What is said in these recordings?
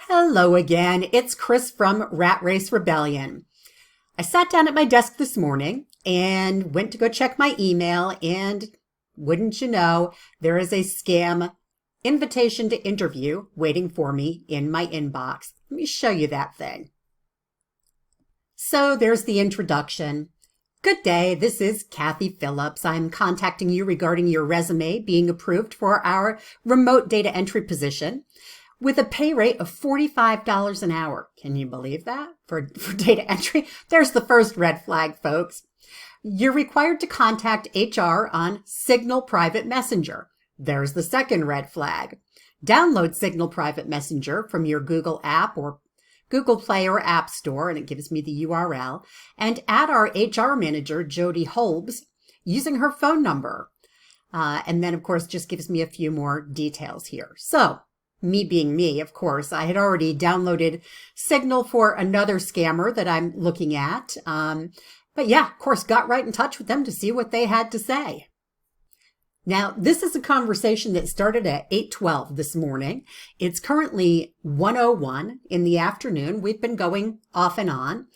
Hello again. It's Chris from Rat Race Rebellion. I sat down at my desk this morning and went to go check my email, and wouldn't you know, there is a scam invitation to interview waiting for me in my inbox. Let me show you that thing. So there's the introduction. Good day, this is Kathy Phillips. I'm contacting you regarding your resume being approved for our remote data entry position with a pay rate of $45 an hour. Can you believe that? For data entry? There's the first red flag, folks. You're required to contact HR on Signal Private Messenger. There's the second red flag. Download Signal Private Messenger from your Google app or Google Play or App Store, and it gives me the URL, and add our HR manager, Jody Holbs, using her phone number. And then, of course, just gives me a few more details here. So, me being me, of course, I had already downloaded Signal for another scammer that I'm looking at. But yeah, of course, got right in touch with them to see what they had to say. Now, this is a conversation that started at 8:12 this morning. It's currently 1:01 in the afternoon. We've been going off and on.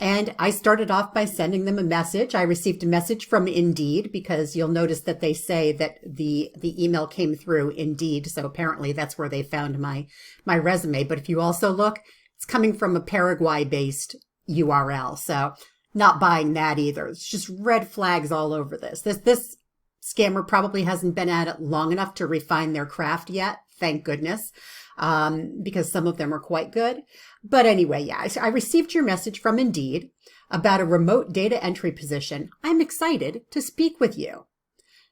And I started off by sending them a message. I received a message from Indeed because you'll notice that they say that the email came through Indeed. So apparently that's where they found my resume. But if you also look, it's coming from a Paraguay-based URL. So not buying that either. It's just red flags all over this. This scammer probably hasn't been at it long enough to refine their craft yet. Thank goodness. Because some of them are quite good. But anyway, yeah, I received your message from Indeed about a remote data entry position. I'm excited to speak with you.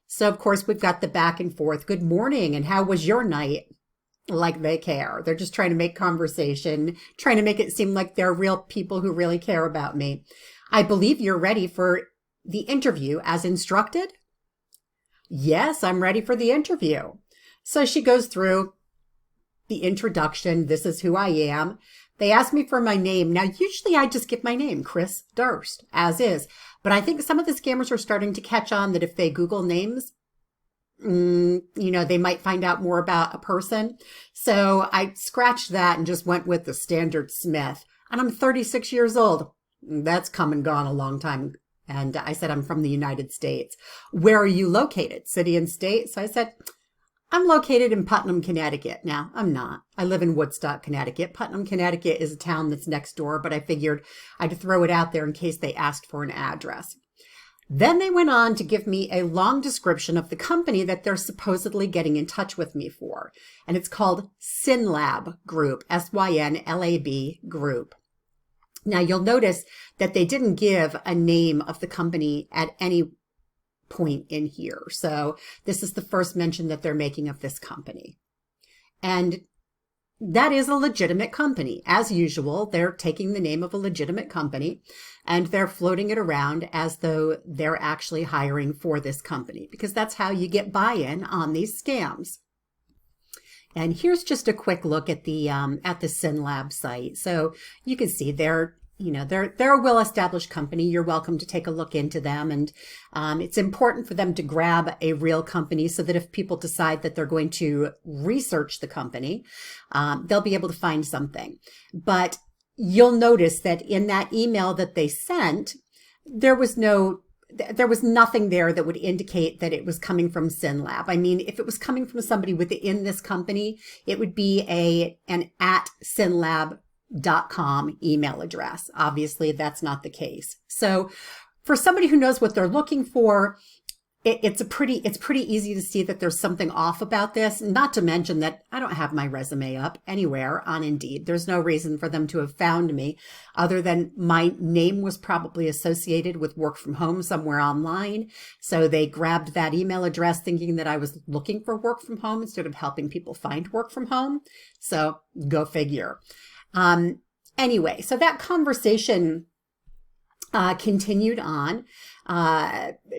So, of course, we've got the back and forth. Good morning, and how was your night? Like they care. They're just trying to make conversation, trying to make it seem like they're real people who really care about me. I believe you're ready for the interview as instructed? Yes, I'm ready for the interview. So she goes through the introduction. This is who I am. They asked me for my name. Now, usually I just give my name, Chris Durst, as is. But I think some of the scammers are starting to catch on that if they Google names, they might find out more about a person. So I scratched that and just went with the standard Smith. And I'm 36 years old. That's come and gone a long time. And I said, I'm from the United States. Where are you located? City and state? So I said, I'm located in Putnam, Connecticut. Now, I'm not. I live in Woodstock, Connecticut. Putnam, Connecticut is a town that's next door, but I figured I'd throw it out there in case they asked for an address. Then they went on to give me a long description of the company that they're supposedly getting in touch with me for. And it's called SynLab Group, SYNLAB Group. Now, you'll notice that they didn't give a name of the company at any point in here. So this is the first mention that they're making of this company. And that is a legitimate company. As usual, they're taking the name of a legitimate company and they're floating it around as though they're actually hiring for this company, because that's how you get buy-in on these scams. And here's just a quick look at the SynLab site. So you can see they're a well-established company. You're welcome to take a look into them. And it's important for them to grab a real company so that if people decide that they're going to research the company, they'll be able to find something. But you'll notice that in that email that they sent, there was nothing there that would indicate that it was coming from SynLab. I mean, if it was coming from somebody within this company, it would be an @synlab.com email address. Obviously, that's not the case. So for somebody who knows what they're looking for, it's pretty easy to see that there's something off about this. Not to mention that I don't have my resume up anywhere on Indeed. There's no reason for them to have found me other than my name was probably associated with work from home somewhere online. So they grabbed that email address thinking that I was looking for work from home instead of helping people find work from home. So go figure. Anyway, so that conversation continued on,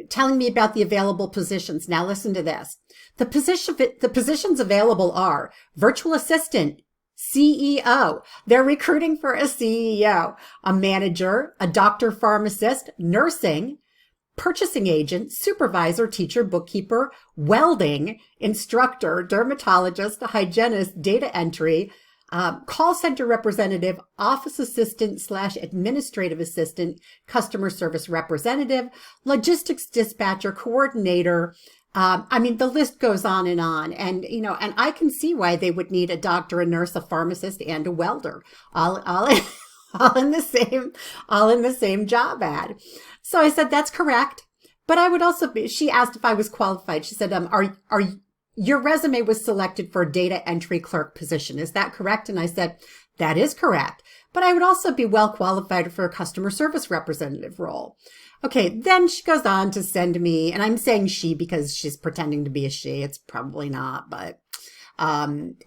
telling me about the available positions. Now listen to this. The positions available are virtual assistant, CEO. They're recruiting for a CEO, a manager, a doctor, pharmacist, nursing, purchasing agent, supervisor, teacher, bookkeeper, welding, instructor, dermatologist, hygienist, data entry, call center representative, office assistant slash administrative assistant, customer service representative, logistics dispatcher, coordinator. I mean, the list goes on. And, and I can see why they would need a doctor, a nurse, a pharmacist, and a welder all all in the same job ad. So I said, that's correct. But I would also be, she asked if I was qualified. She said, are your resume was selected for a data entry clerk position. Is that correct? And I said, that is correct. But I would also be well qualified for a customer service representative role. Okay, then she goes on to send me, and I'm saying she because she's pretending to be a she. It's probably not, but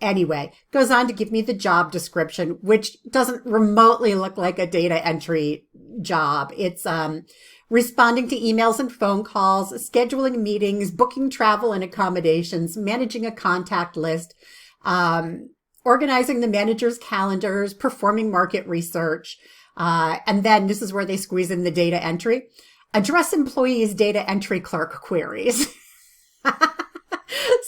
anyway, goes on to give me the job description, which doesn't remotely look like a data entry job. It's responding to emails and phone calls, scheduling meetings, booking travel and accommodations, managing a contact list, organizing the manager's calendars, performing market research. And then this is where they squeeze in the data entry. Address employees' data entry clerk queries.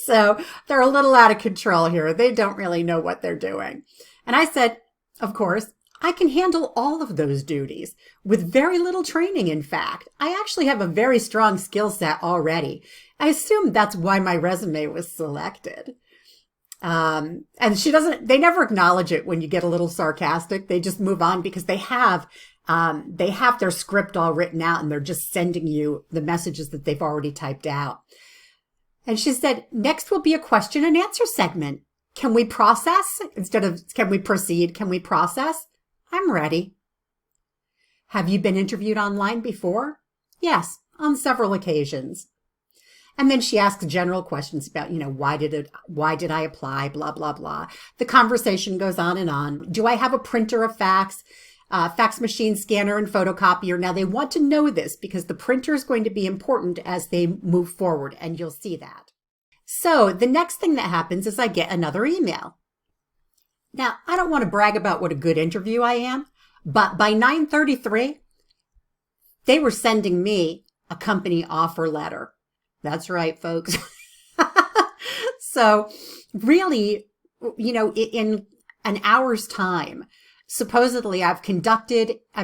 So they're a little out of control here. They don't really know what they're doing. And I said, of course, I can handle all of those duties with very little training. In fact, I actually have a very strong skill set already. I assume that's why my resume was selected. And they never acknowledge it when you get a little sarcastic. They just move on because they have their script all written out and they're just sending you the messages that they've already typed out. And she said, next will be a question and answer segment. Can we process? Instead of can we proceed? Can we process? I'm ready. Have you been interviewed online before? Yes, on several occasions. And then she asks general questions about, why did I apply? Blah, blah, blah. The conversation goes on and on. Do I have a printer, a fax machine, scanner, and photocopier? Now they want to know this because the printer is going to be important as they move forward, and you'll see that. So the next thing that happens is I get another email. Now, I don't want to brag about what a good interview I am, but by 9:33, they were sending me a company offer letter. That's right, folks. So really, in an hour's time, supposedly I've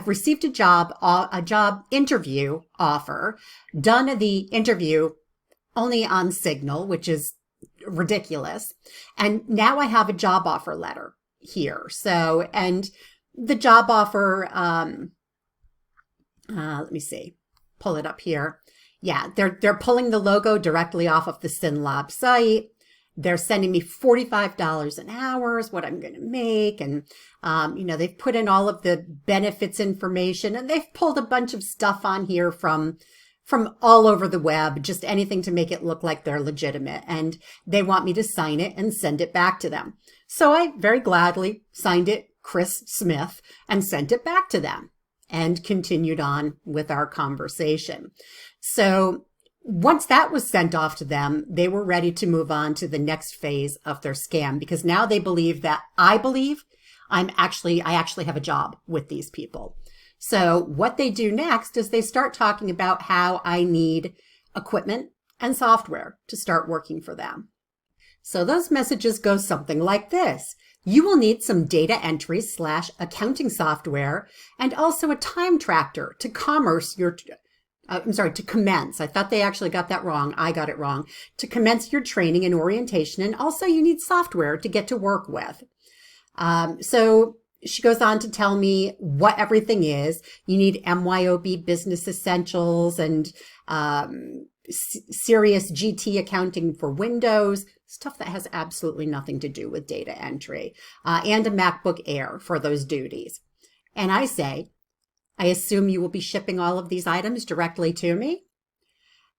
received a job interview offer, done the interview only on Signal, which is ridiculous. And now I have a job offer letter here. So, and the job offer, let me see, pull it up here. Yeah, they're pulling the logo directly off of the SynLab site. They're sending me $45 an hour is what I'm going to make. And, they've put in all of the benefits information and they've pulled a bunch of stuff on here from all over the web, just anything to make it look like they're legitimate. And they want me to sign it and send it back to them. So I very gladly signed it, Chris Smith, and sent it back to them and continued on with our conversation. So once that was sent off to them, they were ready to move on to the next phase of their scam because now they believe that I actually have a job with these people. So what they do next is they start talking about how I need equipment and software to start working for them. So those messages go something like this. You will need some data entry / accounting software and also a time tracker to to commence. I thought they actually got that wrong. I got it wrong. To commence your training and orientation. And also you need software to get to work with. So she goes on to tell me what everything is. You need MYOB business essentials and serious GT accounting for Windows, stuff that has absolutely nothing to do with data entry, and a MacBook Air for those duties. And I say, I assume you will be shipping all of these items directly to me?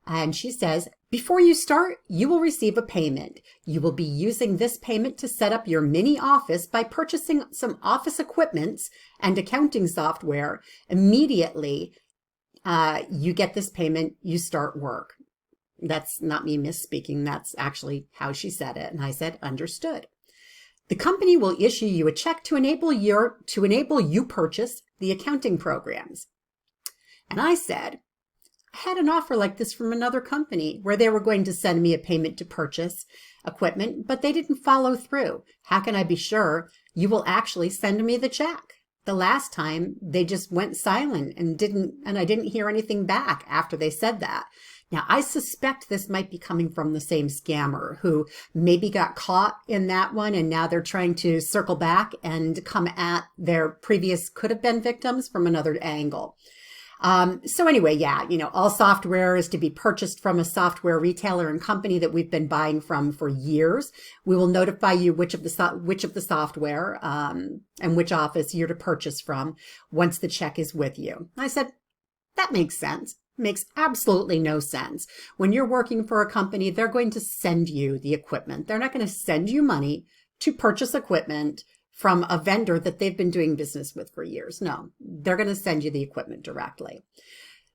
And she says, before you start, you will receive a payment. You will be using this payment to set up your mini office by purchasing some office equipments and accounting software. Immediately, you get this payment, you start work. That's not me misspeaking. That's actually how she said it. And I said, understood. The company will issue you a check to enable you purchase the accounting programs. And I said, had an offer like this from another company where they were going to send me a payment to purchase equipment, but they didn't follow through. How can I be sure you will actually send me the check? The last time they just went silent and I didn't hear anything back after they said that. Now, I suspect this might be coming from the same scammer who maybe got caught in that one, and now they're trying to circle back and come at their previous could have been victims from another angle. So anyway, yeah, all software is to be purchased from a software retailer and company that we've been buying from for years. We will notify you which of the software and which office you're to purchase from once the check is with you. I said, that makes sense. Makes absolutely no sense. When you're working for a company, they're going to send you the equipment. They're not going to send you money to purchase equipment from a vendor that they've been doing business with for years. No, they're going to send you the equipment directly.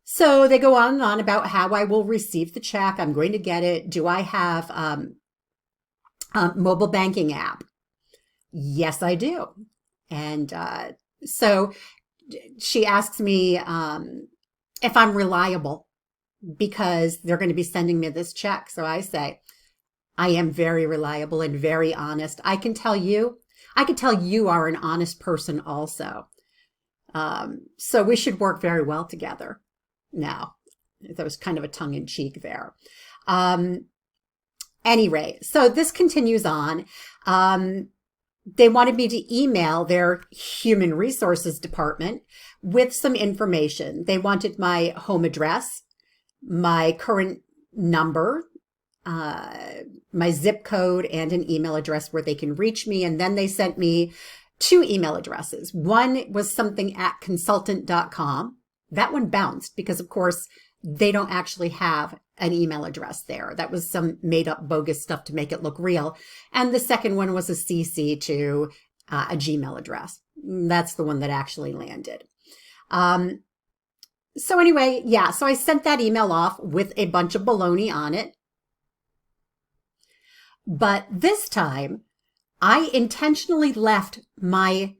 So they go on and on about how I will receive the check. I'm going to get it. Do I have a mobile banking app? Yes, I do. And so she asks me if I'm reliable because they're going to be sending me this check. So I say, I am very reliable and very honest. I can tell you are an honest person also. So we should work very well together. Now, that was kind of a tongue in cheek there. Anyway, so this continues on. They wanted me to email their human resources department with some information. They wanted my home address, my current number, my zip code, and an email address where they can reach me. And then they sent me 2 email addresses. One was something at consultant.com. That one bounced because, of course, they don't actually have an email address there. That was some made up bogus stuff to make it look real. And the second one was a CC to a Gmail address. That's the one that actually landed. So anyway, yeah, so I sent that email off with a bunch of baloney on it. But this time, I intentionally left my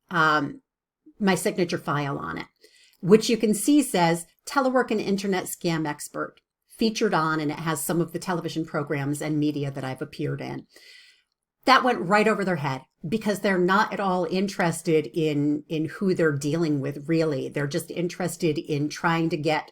my signature file on it, which you can see says Telework and Internet Scam Expert, featured on, and it has some of the television programs and media that I've appeared in. That went right over their head because they're not at all interested in who they're dealing with, really. They're just interested in trying to get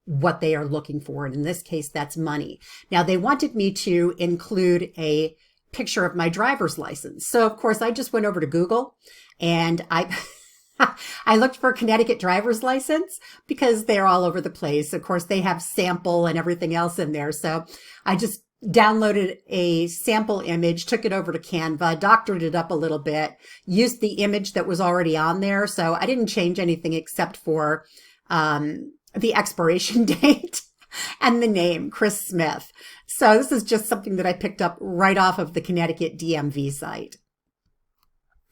what they are looking for. And in this case, that's money. Now, they wanted me to include a picture of my driver's license. So, of course, I just went over to Google and I looked for Connecticut driver's license because they're all over the place. Of course, they have sample and everything else in there. So I just downloaded a sample image, took it over to Canva, doctored it up a little bit, used the image that was already on there. So I didn't change anything except for the expiration date and the name, Chris Smith. So this is just something that I picked up right off of the Connecticut DMV site.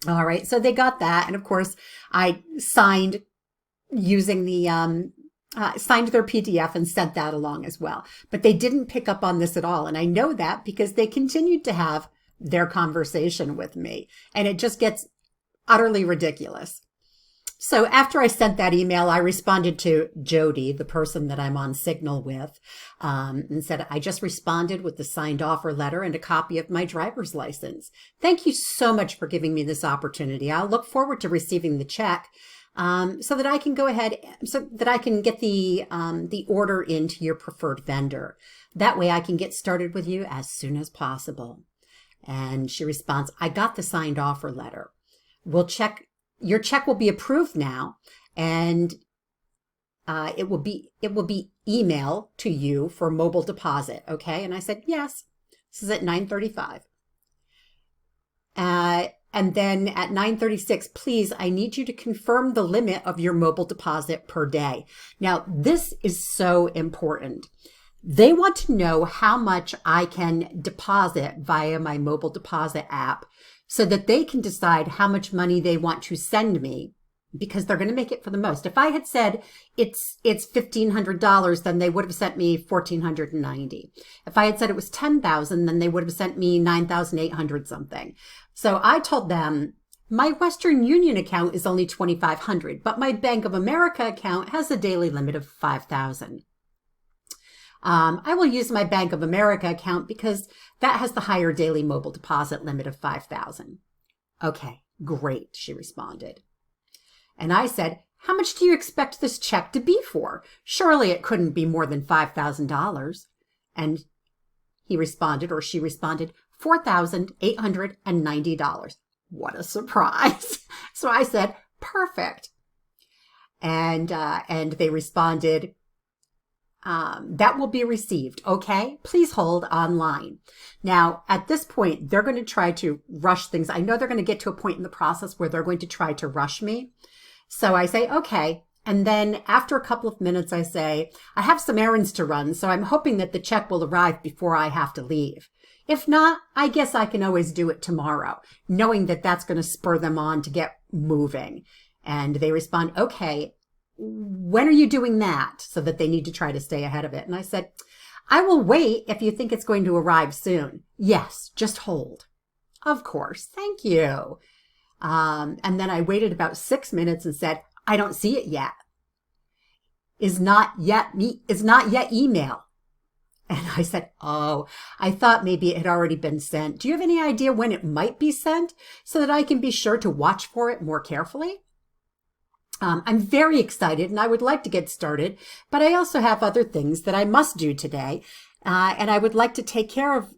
All right, so they got that. And of course, I signed using the signed their PDF and sent that along as well. But they didn't pick up on this at all. And I know that because they continued to have their conversation with me. And it just gets utterly ridiculous. So after I sent that email, I responded to Jody, the person that I'm on Signal with, and said, I just responded with the signed offer letter and a copy of my driver's license. Thank you so much for giving me this opportunity. I'll look forward to receiving the check so that I can go ahead, so that I can get the order into your preferred vendor. That way I can get started with you as soon as possible. And she responds, I got the signed offer letter. We'll check. Your check will be approved now, and it will be email to you for mobile deposit. Okay. And I said, yes. This is at 9:35. And then at 9:36, please, I need you to confirm the limit of your mobile deposit per day. Now, this is so important. They want to know how much I can deposit via my mobile deposit app so that they can decide how much money they want to send me, because they're going to make it for the most. If I had said it's $1,500, then they would have sent me $1,490. If I had said it was $10,000, then they would have sent me $9,800 something. So I told them my Western Union account is only $2,500, but my Bank of America account has a daily limit of $5,000. I will use my Bank of America account because that has the higher daily mobile deposit limit of $5,000. Okay, great, she responded. And I said, how much do you expect this check to be for? Surely it couldn't be more than $5,000. And he responded, or she responded, $4,890. What a surprise. So I said, perfect. And they responded, that will be received. Okay, please hold online. Now, at this point, they're going to try to rush things. I know they're going to get to a point in the process where they're going to try to rush me. So I say, okay. And then after a couple of minutes, I say, I have some errands to run, so I'm hoping that the check will arrive before I have to leave. If not, I guess I can always do it tomorrow, knowing that that's going to spur them on to get moving. And they respond, okay, when are you doing that? So that they need to try to stay ahead of it. And I said, I will wait if you think it's going to arrive soon. Yes, just hold. Of course, thank you. And then I waited about 6 minutes and said, I don't see it yet. Is not yet email. And I said, oh, I thought maybe it had already been sent. Do you have any idea when it might be sent so that I can be sure to watch for it more carefully? I'm very excited and I would like to get started, but I also have other things that I must do today. And I would like to take care of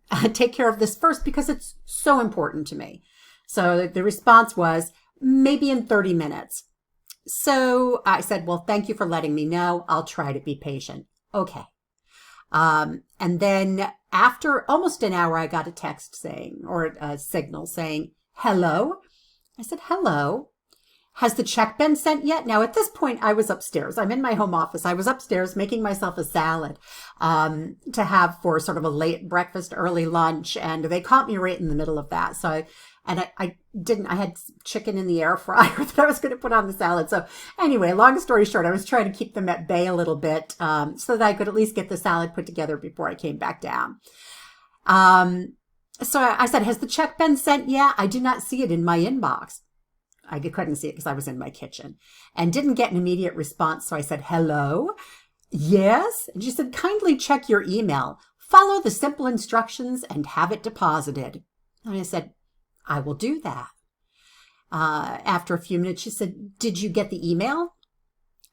this first because it's so important to me. So the response was maybe in 30 minutes. So I said, well, thank you for letting me know. I'll try to be patient. Okay. And then after almost an hour, I got a text saying, or a signal saying, hello. I said, hello. Has the check been sent yet? Now, at this point, I was upstairs. I'm in my home office. I was upstairs making myself a salad to have for sort of a late breakfast, early lunch. And they caught me right in the middle of that. So I had chicken in the air fryer that I was going to put on the salad. So anyway, long story short, I was trying to keep them at bay a little bit so that I could at least get the salad put together before I came back down. So I said, has the check been sent yet? I do not see it in my inbox. I couldn't see it because I was in my kitchen and didn't get an immediate response. So I said, hello? Yes. And she said, kindly check your email, follow the simple instructions and have it deposited. And I said, I will do that. After a few minutes, she said, did you get the email?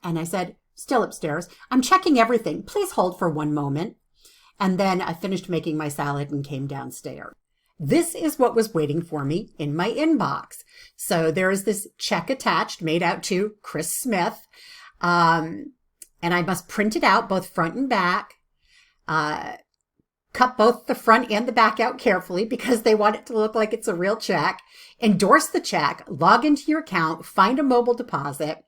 And I said, still upstairs. I'm checking everything. Please hold for one moment. And then I finished making my salad and came downstairs. This is what was waiting for me in my inbox. So there is this check attached made out to Chris Smith. And I must print it out both front and back. Cut both the front and the back out carefully because they want it to look like it's a real check. Endorse the check, log into your account, find a mobile deposit,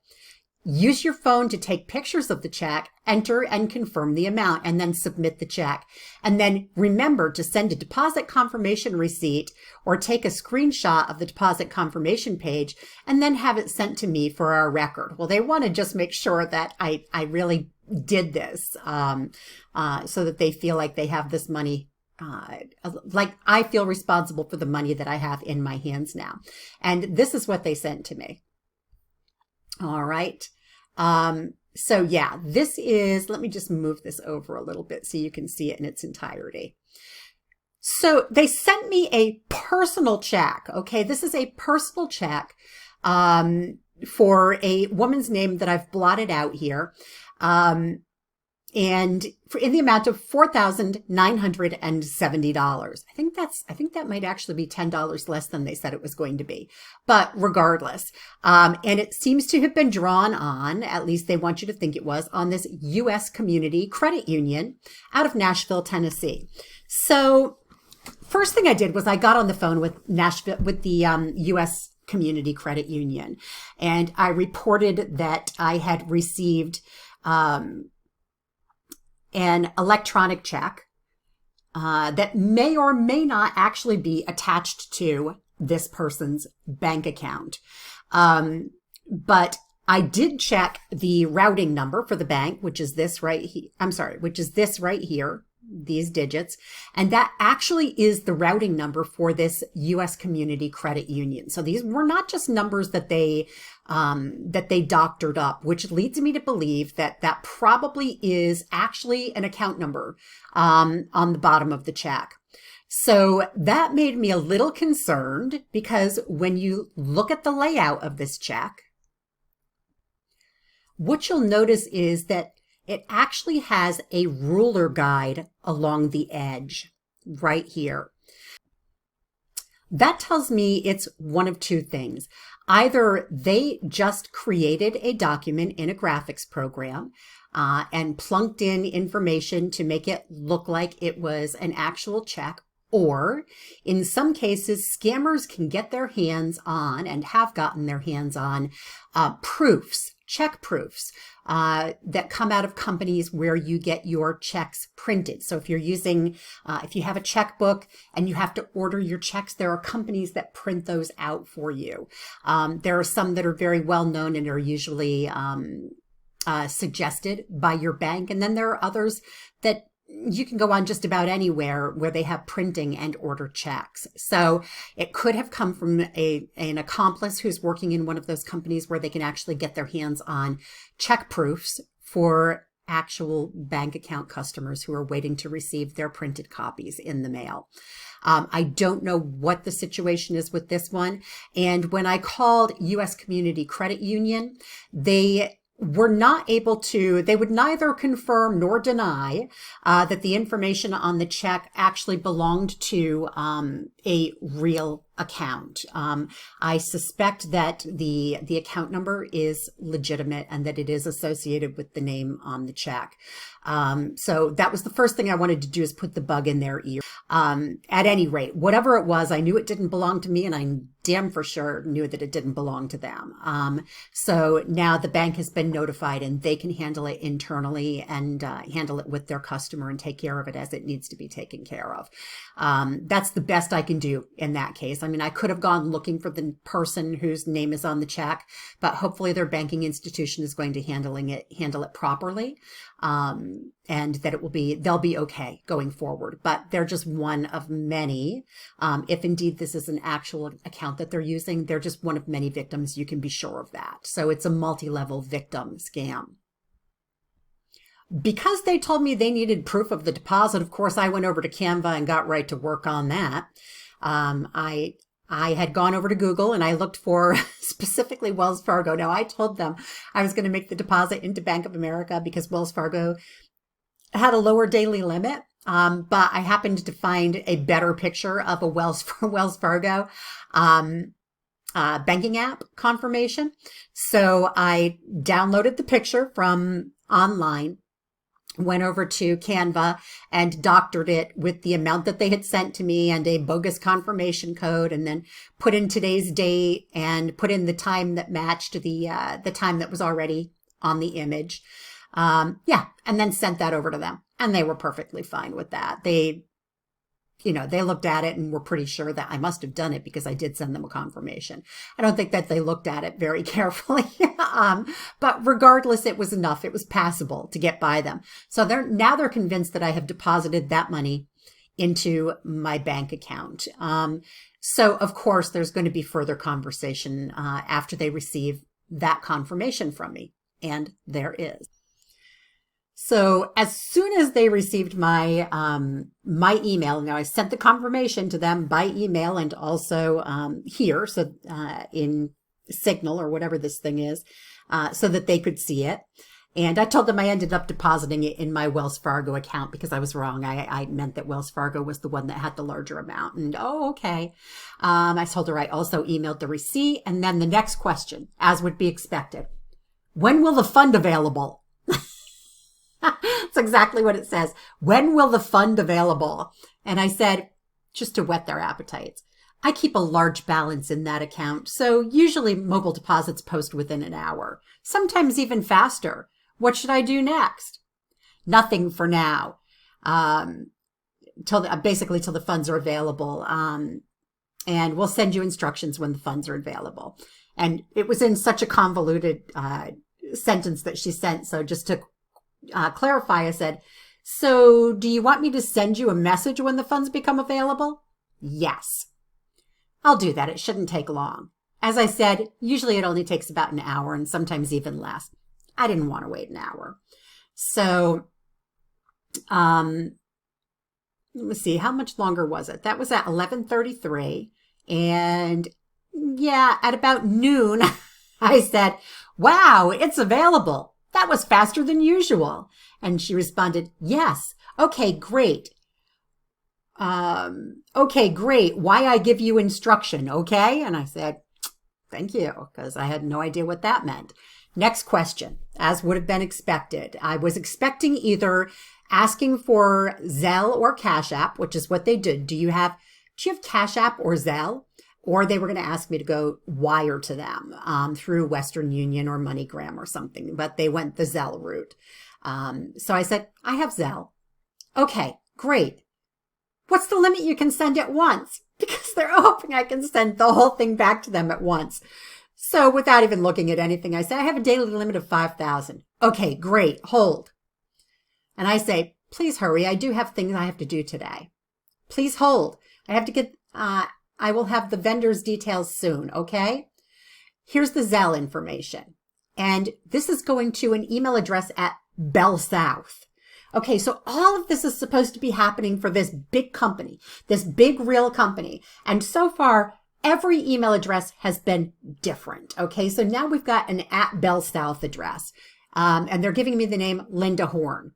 use your phone to take pictures of the check, enter and confirm the amount, and then submit the check. And then remember to send a deposit confirmation receipt or take a screenshot of the deposit confirmation page and then have it sent to me for our record. Well, they want to just make sure that I really did this so that they feel like they have this money, like I feel responsible for the money that I have in my hands now. And this is what they sent to me. All right. So yeah, this is, let me just move this over a little bit so you can see it in its entirety. So they sent me a personal check. Okay. This is a personal check, for a woman's name that I've blotted out here. And in the amount of $4,970. I think that might actually be $10 less than they said it was going to be, but regardless. And it seems to have been drawn on, at least they want you to think it was, on this U.S. Community Credit Union out of Nashville, Tennessee. So first thing I did was I got on the phone with the U.S. Community Credit Union, and I reported that I had received, an electronic check that may or may not actually be attached to this person's bank account. But I did check the routing number for the bank, which is this right here. I'm sorry, which is this right here. these digits. And that actually is the routing number for this U.S. Community Credit Union. So these were not just numbers that they doctored up, which leads me to believe that that probably is actually an account number on the bottom of the check. So that made me a little concerned, because when you look at the layout of this check, what you'll notice is that it actually has a ruler guide along the edge right here. That tells me it's one of two things. Either they just created a document in a graphics program and plunked in information to make it look like it was an actual check, or in some cases, scammers can get their hands on and have gotten their hands on proofs, check proofs that come out of companies where you get your checks printed. So if you're using, if you have a checkbook and you have to order your checks, there are companies that print those out for you. There are some that are very well known and are usually suggested by your bank. And then there are others that you can go on just about anywhere where they have printing and order checks. So it could have come from an accomplice who's working in one of those companies where they can actually get their hands on check proofs for actual bank account customers who are waiting to receive their printed copies in the mail. I don't know what the situation is with this one. And when I called U.S. Community Credit Union, they were not able to, they would neither confirm nor deny that the information on the check actually belonged to a real account. I suspect that the account number is legitimate and that it is associated with the name on the check. So that was the first thing I wanted to do, is put the bug in their ear. At any rate, whatever it was, I knew it didn't belong to me, and I damn for sure knew that it didn't belong to them. So now the bank has been notified and they can handle it internally and handle it with their customer and take care of it as it needs to be taken care of. That's the best I can do in that case. I mean, I could have gone looking for the person whose name is on the check, but hopefully their banking institution is going to handle it properly. And that they'll be okay going forward. But they're just one of many. If indeed this is an actual account that they're using, they're just one of many victims. You can be sure of that. So it's a multi-level victim scam. Because they told me they needed proof of the deposit, of course, I went over to Canva and got right to work on that. I had gone over to Google and I looked for specifically Wells Fargo. Now, I told them I was going to make the deposit into Bank of America because Wells Fargo had a lower daily limit. But I happened to find a better picture of a Wells Fargo banking app confirmation. So I downloaded the picture from online, went over to Canva and doctored it with the amount that they had sent to me and a bogus confirmation code, and then put in today's date and put in the time that matched the time that was already on the image. And then sent that over to them, and they were perfectly fine with that. They looked at it and were pretty sure that I must have done it because I did send them a confirmation. I don't think that they looked at it very carefully. But regardless, it was enough. It was passable to get by them. So they're convinced that I have deposited that money into my bank account. So of course, there's going to be further conversation after they receive that confirmation from me. And there is. So as soon as they received my my email, now I sent the confirmation to them by email and also here, so in Signal or whatever this thing is, so that they could see it. And I told them I ended up depositing it in my Wells Fargo account because I was wrong. I meant that Wells Fargo was the one that had the larger amount. And okay. I told her I also emailed the receipt. And then the next question, as would be expected, when will the fund available? That's exactly what it says. When will the fund available? And I said, just to whet their appetites, I keep a large balance in that account. So usually mobile deposits post within an hour, sometimes even faster. What should I do next? Nothing for now. Till the funds are available. And we'll send you instructions when the funds are available. And it was in such a convoluted sentence that she sent. So just to clarify, I said, So do you want me to send you a message when the funds become available? Yes. I'll do that. It shouldn't take long. As I said, usually it only takes about an hour and sometimes even less. I didn't want to wait an hour. So, let me see, how much longer was it? That was at 11:33. And yeah, at about noon, I said, wow, it's available. That was faster than usual. And she responded, yes. Okay, great. Okay, great. Why I give you instruction, okay? And I said, thank you, because I had no idea what that meant. Next question, as would have been expected. I was expecting either asking for Zelle or Cash App, which is what they did. Do you have Cash App or Zelle? Or they were going to ask me to go wire to them through Western Union or MoneyGram or something, but they went the Zelle route. So I said, I have Zelle. Okay, great. What's the limit you can send at once? Because they're hoping I can send the whole thing back to them at once. So without even looking at anything, I said, I have a daily limit of 5,000. Okay, great. Hold. And I say, please hurry. I do have things I have to do today. Please hold. I have to get, I will have the vendor's details soon. Okay. Here's the Zelle information. And this is going to an email address at Bell South. Okay, so all of this is supposed to be happening for this big company, this big real company. And so far, every email address has been different. Okay, so now we've got an at Bell South address. And they're giving me the name Linda Horn,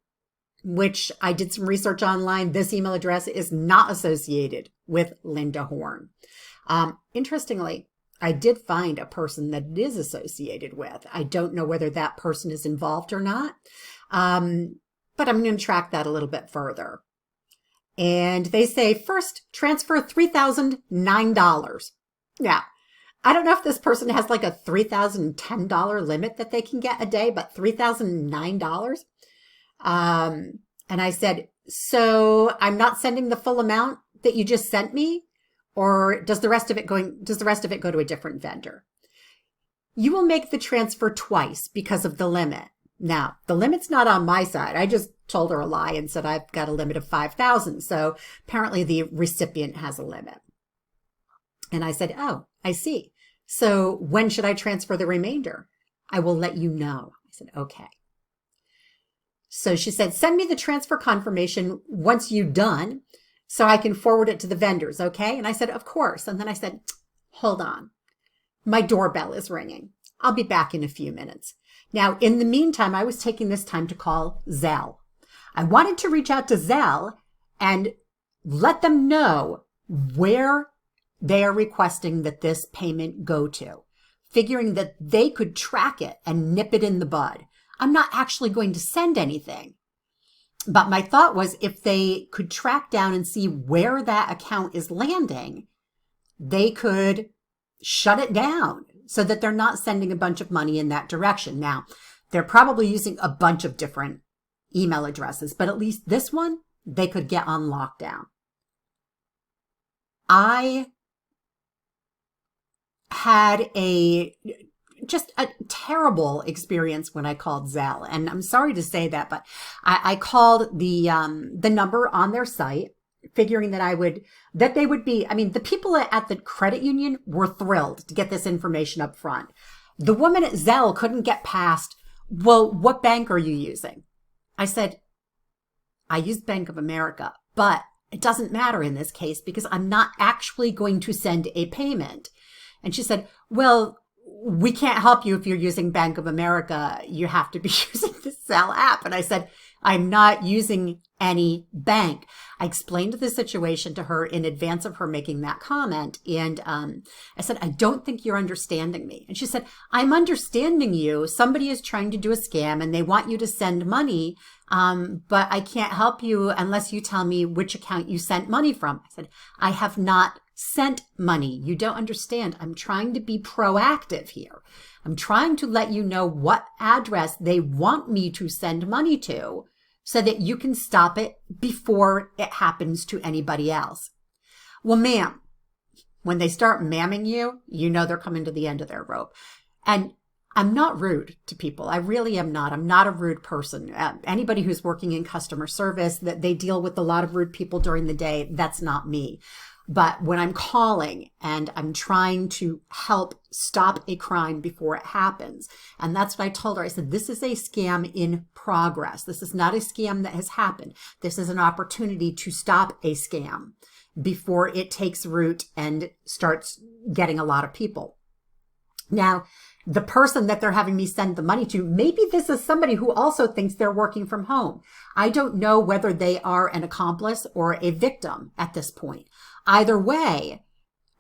which I did some research online. This email address is not associated with Linda Horn. Interestingly, I did find a person that it is associated with. I don't know whether that person is involved or not. But I'm going to track that a little bit further. And they say, first, transfer $3,009. Now, I don't know if this person has like a $3,010 limit that they can get a day, but $3,009. And I said, so I'm not sending the full amount that you just sent me? Or does the rest of it go to a different vendor? You will make the transfer twice because of the limit. Now, the limit's not on my side. I just told her a lie and said I've got a limit of 5,000. So apparently the recipient has a limit. And I said, oh, I see. So when should I transfer the remainder? I will let you know. I said, okay. So she said, send me the transfer confirmation once you're done so I can forward it to the vendors, okay? And I said, of course. And then I said, hold on. My doorbell is ringing. I'll be back in a few minutes. Now, in the meantime, I was taking this time to call Zelle. I wanted to reach out to Zelle and let them know where they are requesting that this payment go to, figuring that they could track it and nip it in the bud. I'm not actually going to send anything. But my thought was if they could track down and see where that account is landing, they could shut it down so that they're not sending a bunch of money in that direction. Now, they're probably using a bunch of different email addresses, but at least this one, they could get on lockdown. I had just a terrible experience when I called Zelle. And I'm sorry to say that, but I called the number on their site, figuring that they would be, I mean, the people at the credit union were thrilled to get this information up front. The woman at Zelle couldn't get past, well, what bank are you using? I said, I use Bank of America, but it doesn't matter in this case because I'm not actually going to send a payment. And she said, well, we can't help you if you're using Bank of America. You have to be using the Zelle app. And I said, I'm not using any bank. I explained the situation to her in advance of her making that comment. And I said, I don't think you're understanding me. And she said, I'm understanding you. Somebody is trying to do a scam and they want you to send money. But I can't help you unless you tell me which account you sent money from. I said, I have not sent money. You don't understand. I'm trying to be proactive here. I'm trying to let you know what address they want me to send money to so that you can stop it before it happens to anybody else. Well, ma'am, when they start mamming you, you know they're coming to the end of their rope. And I'm not rude to people. I really am not. I'm not a rude person. Anybody who's working in customer service, that they deal with a lot of rude people during the day, that's not me. But when I'm calling and I'm trying to help stop a crime before it happens, and that's what I told her. I said, this is a scam in progress. This is not a scam that has happened. This is an opportunity to stop a scam before it takes root and starts getting a lot of people. Now, the person that they're having me send the money to, maybe this is somebody who also thinks they're working from home. I don't know whether they are an accomplice or a victim at this point. Either way,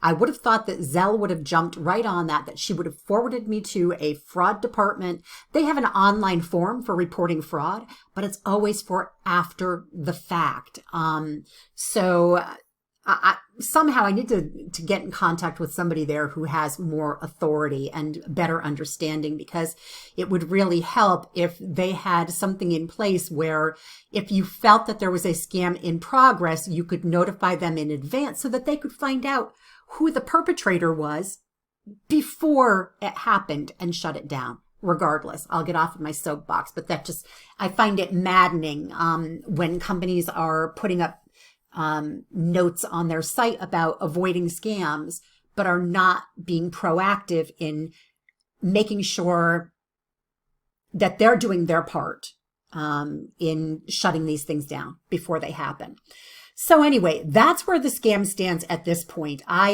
I would have thought that Zelle would have jumped right on that she would have forwarded me to a fraud department. They have an online form for reporting fraud, but it's always for after the fact. So somehow I need to get in contact with somebody there who has more authority and better understanding, because it would really help if they had something in place where if you felt that there was a scam in progress, you could notify them in advance so that they could find out who the perpetrator was before it happened and shut it down. Regardless, I'll get off of my soapbox, but I find it maddening when companies are putting up notes on their site about avoiding scams, but are not being proactive in making sure that they're doing their part in shutting these things down before they happen. So anyway, that's where the scam stands at this point. I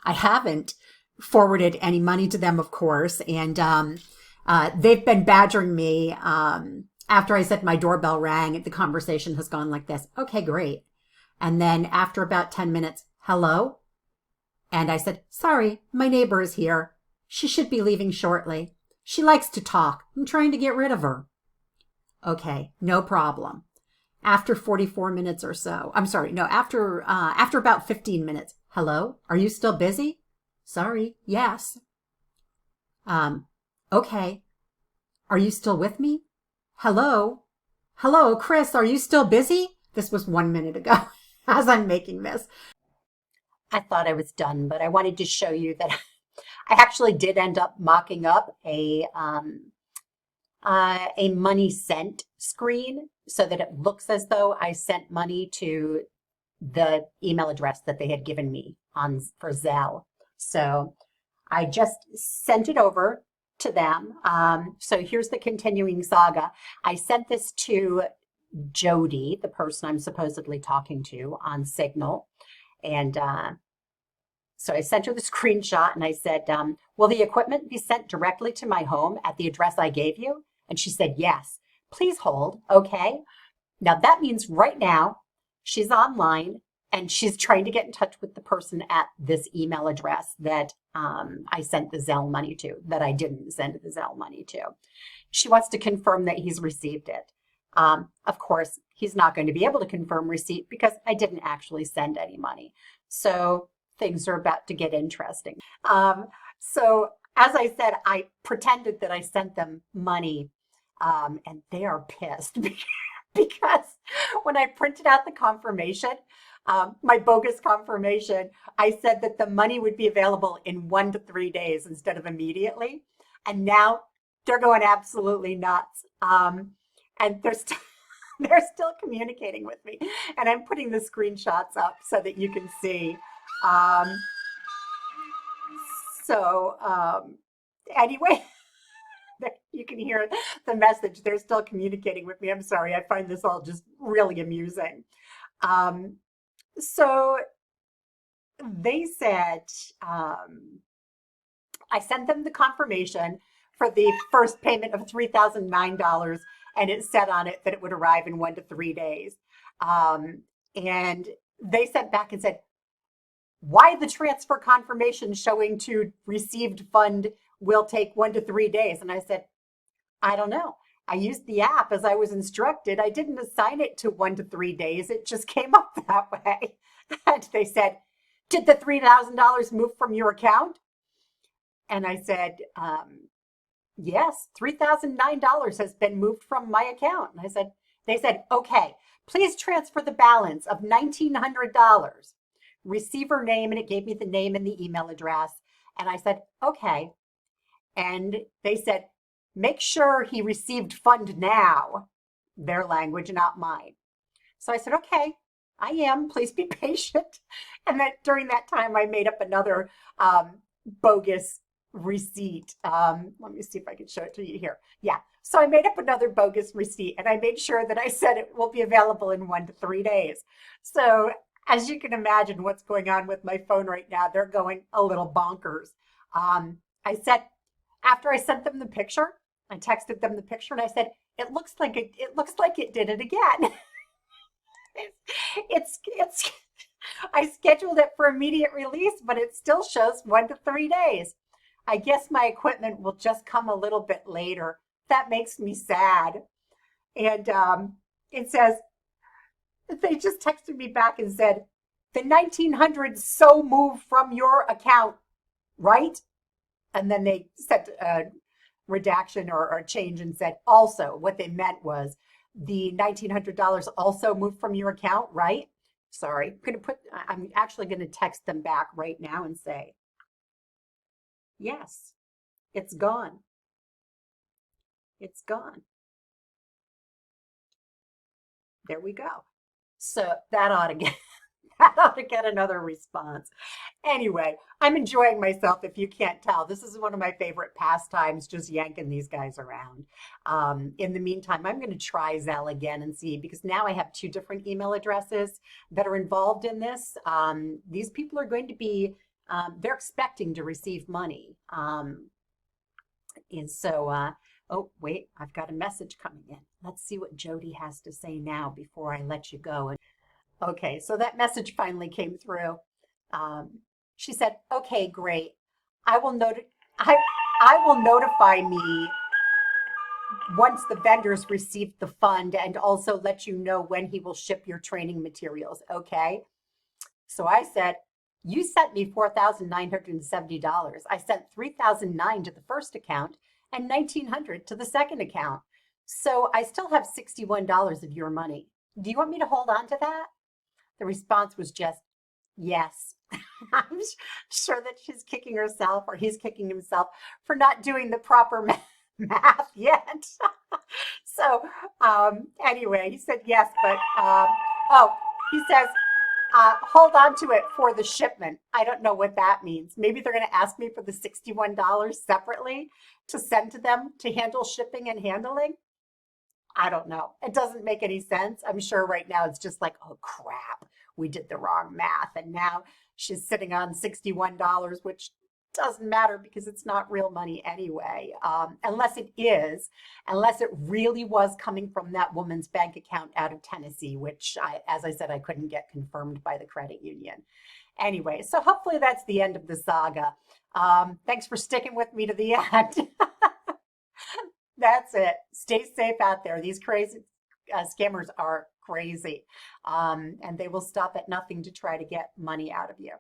haven't forwarded any money to them, of course, and they've been badgering me. After I said my doorbell rang, the conversation has gone like this. Okay, great. And then after about 10 minutes, hello? And I said, sorry, my neighbor is here. She should be leaving shortly. She likes to talk. I'm trying to get rid of her. Okay, no problem. After 44 minutes or so, after about 15 minutes, hello? Are you still busy? Sorry, yes. Okay. Are you still with me? Hello? Hello, Chris, are you still busy? This was 1 minute ago as I'm making this. I thought I was done, but I wanted to show you that I actually did end up mocking up a money sent screen so that it looks as though I sent money to the email address that they had given me for Zelle. So I just sent it over to them. So here's the continuing saga. I sent this to Jody, the person I'm supposedly talking to on Signal. And so I sent her the screenshot and I said, will the equipment be sent directly to my home at the address I gave you? And she said, yes. Please hold. Okay. Now that means right now she's online and she's trying to get in touch with the person at this email address that I sent the Zelle money to, that I didn't send the Zelle money to. She wants to confirm that he's received it. Of course, he's not going to be able to confirm receipt because I didn't actually send any money. So things are about to get interesting. So as I said, I pretended that I sent them money, and they are pissed because when I printed out the confirmation, my bogus confirmation, I said that the money would be available in 1 to 3 days instead of immediately. And now they're going absolutely nuts. And they're still communicating with me. And I'm putting the screenshots up so that you can see. Anyway, you can hear the message. They're still communicating with me. I'm sorry. I find this all just really amusing. So they said, I sent them the confirmation for the first payment of $3,009, and it said on it that it would arrive in 1 to 3 days. And they sent back and said, why the transfer confirmation showing to received fund will take 1 to 3 days? And I said, I don't know. I used the app as I was instructed. I didn't assign it to 1 to 3 days. It just came up that way. And they said, did the $3,000 move from your account? And I said, yes, $3,009 has been moved from my account. And they said, okay, please transfer the balance of $1,900. Receiver name, and it gave me the name and the email address. And I said, okay. And they said, make sure he received fund now, their language, not mine. So I said, okay, I am. Please be patient. And then during that time, I made up another bogus receipt. Let me see if I can show it to you here. Yeah. So I made up another bogus receipt and I made sure that I said it will be available in 1 to 3 days. So as you can imagine, what's going on with my phone right now, they're going a little bonkers. I said, after I sent them the picture, I texted them the picture and I said, it looks like it did it again. It's I scheduled it for immediate release, but it still shows 1 to 3 days. I guess my equipment will just come a little bit later. That makes me sad. And it says, they just texted me back and said, the 1900s so moved from your account, right? And then they sent a redaction or a change and said, also, what they meant was the $1,900 also moved from your account, right? Sorry, I'm actually going to text them back right now and say, yes, it's gone. It's gone. There we go. So that ought to get that ought to get another response. Anyway, I'm enjoying myself if you can't tell. This is one of my favorite pastimes, just yanking these guys around. In the meantime, I'm going to try Zelle again and see, because now I have two different email addresses that are involved in this. These people are going to be, they're expecting to receive money. And so, oh, wait, I've got a message coming in. Let's see what Jody has to say now before I let you go. Okay, so that message finally came through. She said, "Okay, great. I will noti- I I will notify me once the vendors receive the fund and also let you know when he will ship your training materials." Okay. So I said, "You sent me $4,970. I sent 3,009 to the first account and 1,900 to the second account. So I still have $61 of your money. Do you want me to hold on to that?" The response was just, yes. I'm sure that she's kicking herself or he's kicking himself for not doing the proper math yet. So anyway, he said yes, but oh, he says, hold on to it for the shipment. I don't know what that means. Maybe they're going to ask me for the $61 separately to send to them to handle shipping and handling. I don't know. It doesn't make any sense. I'm sure right now it's just like, oh crap, we did the wrong math. And now she's sitting on $61, which doesn't matter because it's not real money anyway. Unless it really was coming from that woman's bank account out of Tennessee, which as I said, I couldn't get confirmed by the credit union. Anyway, so hopefully that's the end of the saga. Thanks for sticking with me to the end. That's it. Stay safe out there. These crazy scammers are crazy, and they will stop at nothing to try to get money out of you.